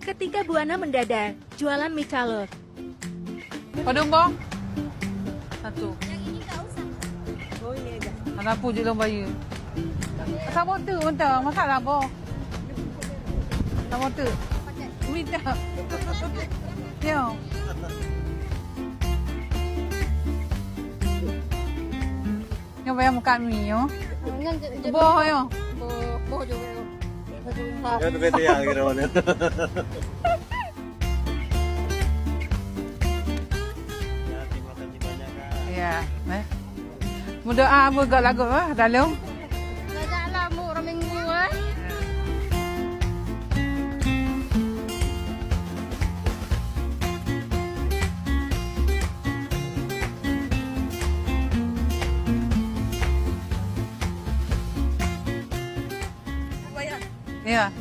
Ketika Buana mendadak, jualan mie calor. Padung bang? Satu. Yang ini nggak usah. Oh ini aja. Anak pu je long bayu. Sama tu untuk masalah bo. Sama tu. Minta. Yo. Yo bayar makan mie yo. Bo yo. Bo juga yo. Ya tu bete yang kira mana. Ya terima kasih banyak kak. Ya, muda apa gak lagu ah dalam. Ngajak lah mu orang minggu eh. Ya.